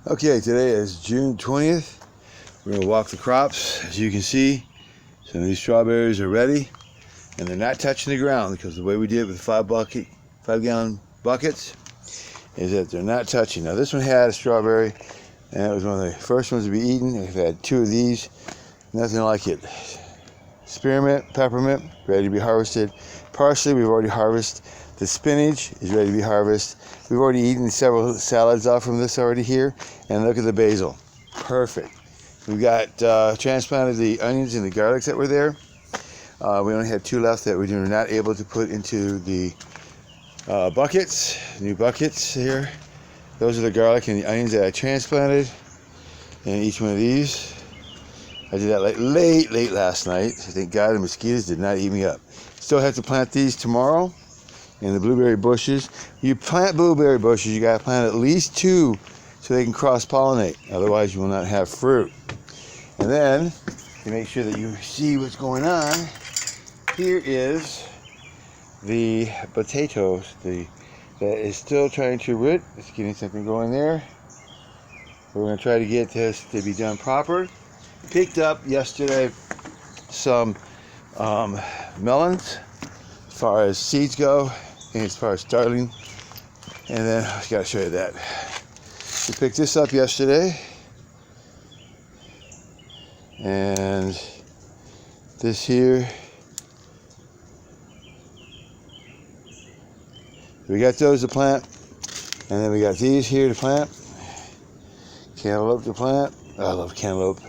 Okay, today is June 20th. We're going to walk the crops. As you can see, some of these strawberries are ready, and they're not touching the ground because the way we did it with 5-gallon buckets is that they're not touching. Now this one had a strawberry, and it was one of the first ones to be eaten. We've had 2 of these, nothing like it. Spearmint, peppermint, ready to be harvested. Parsley, we've already harvested. The spinach is ready to be harvested. We've already eaten several salads off from this already here. And look at the basil. Perfect. We've got transplanted the onions and the garlics that were there. We only had 2 left that we were not able to put into the buckets, new buckets here. Those are the garlic and the onions that I transplanted in each one of these. I did that late last night. Thank God the mosquitoes did not eat me up. Still have to plant these tomorrow in the blueberry bushes. You plant blueberry bushes, you got to plant at least 2 so they can cross-pollinate. Otherwise, you will not have fruit. And then, to make sure that you see what's going on, here is the potatoes. That is still trying to root. It's getting something going there. We're going to try to get this to be done proper. Picked up yesterday some melons as far as seeds go and as far as starting, and then I gotta show you that we picked this up yesterday, and this here we got those to plant, and then we got these here to plant, cantaloupe to plant. I love cantaloupe.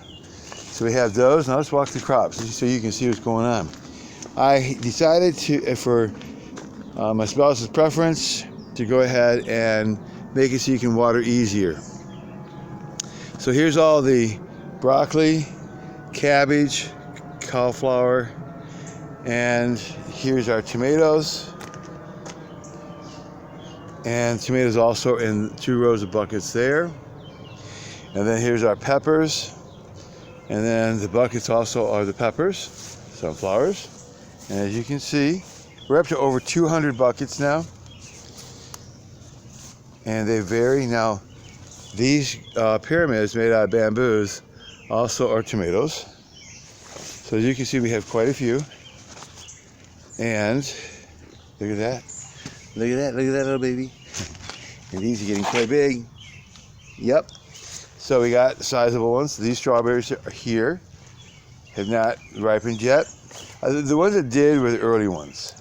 So we have those. Now let's walk the crops so you can see what's going on. I decided to, for my spouse's preference, to go ahead and make it so you can water easier. So here's all the broccoli, cabbage, cauliflower, and here's our tomatoes. And tomatoes also in 2 rows of buckets there. And then here's our peppers. And then the buckets also are the peppers, sunflowers. And as you can see, we're up to over 200 buckets now. And they vary. Now, these pyramids made out of bamboos also are tomatoes. So as you can see, we have quite a few. And look at that. Look at that. Look at that little baby. And these are getting quite big. Yep. So we got sizable ones. These strawberries are here, have not ripened yet. The ones that did were the early ones.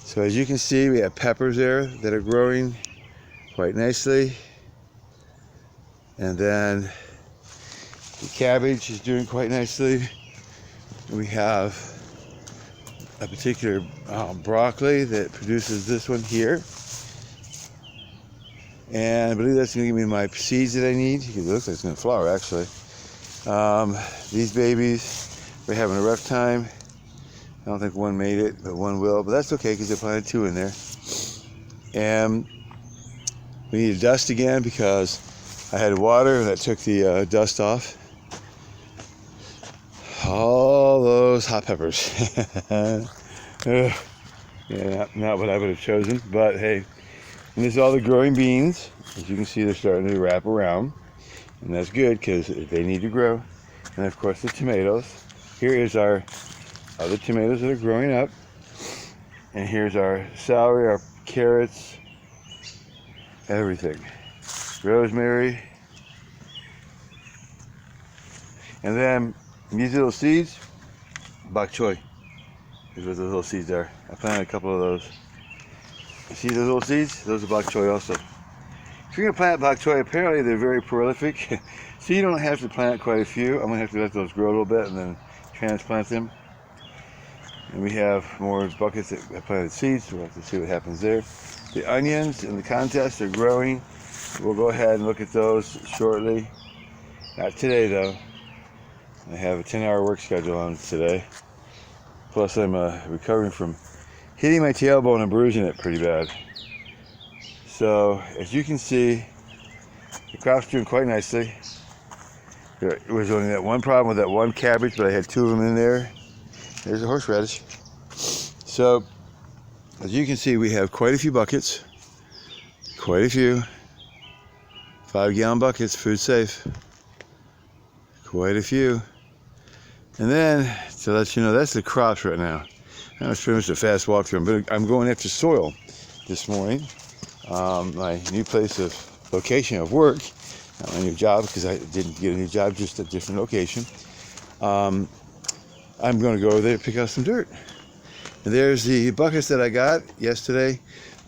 So as you can see, we have peppers there that are growing quite nicely. And then the cabbage is doing quite nicely. We have a particular broccoli that produces this one here. And I believe that's going to give me my seeds that I need. It looks like it's going to flower, actually. These babies, we're having a rough time. I don't think one made it, but one will. But that's okay, because I planted 2 in there. And we need to dust again, because I had water that took the dust off. All those hot peppers. Yeah, not what I would have chosen, but hey. And this is all the growing beans. As you can see, they're starting to wrap around. And that's good because they need to grow. And of course the tomatoes. Here is our other tomatoes that are growing up. And here's our celery, our carrots, everything. Rosemary. And then these little seeds, bok choy is what those little seeds are. I planted a couple of those. You see those little seeds? Those are bok choy also. If you're going to plant bok choy, apparently they're very prolific. So you don't have to plant quite a few. I'm going to have to let those grow a little bit and then transplant them. And we have more buckets that I planted seeds, so we'll have to see what happens there. The onions in the contest are growing. We'll go ahead and look at those shortly. Not today though. I have a 10-hour work schedule on today. Plus I'm recovering from hitting my tailbone and bruising it pretty bad. So as you can see, the crop's doing quite nicely. There was only that one problem with that one cabbage, but I had 2 of them in there. There's a horseradish. So as you can see, we have quite a few buckets. Quite a few. 5-gallon buckets, food safe. Quite a few. And then, to let you know, that's the crops right now. That was pretty much a fast walkthrough, but I'm going after soil this morning. My new place of location of work, not my new job, because I didn't get a new job, just a different location. I'm going to go over there and pick out some dirt. And there's the buckets that I got yesterday,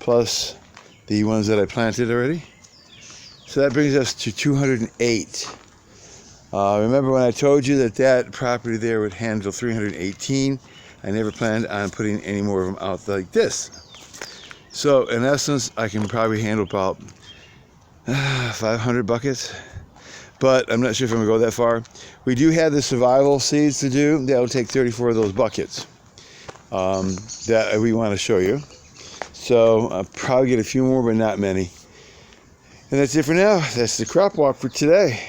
plus the ones that I planted already. So that brings us to 208. Remember when I told you that that property there would handle 318? I never planned on putting any more of them out like this. So in essence, I can probably handle about 500 buckets, but I'm not sure if I'm gonna go that far. We do have the survival seeds to do. That'll take 34 of those buckets that we want to show you. So I'll probably get a few more, but not many. And that's it for now. That's the crop walk for today.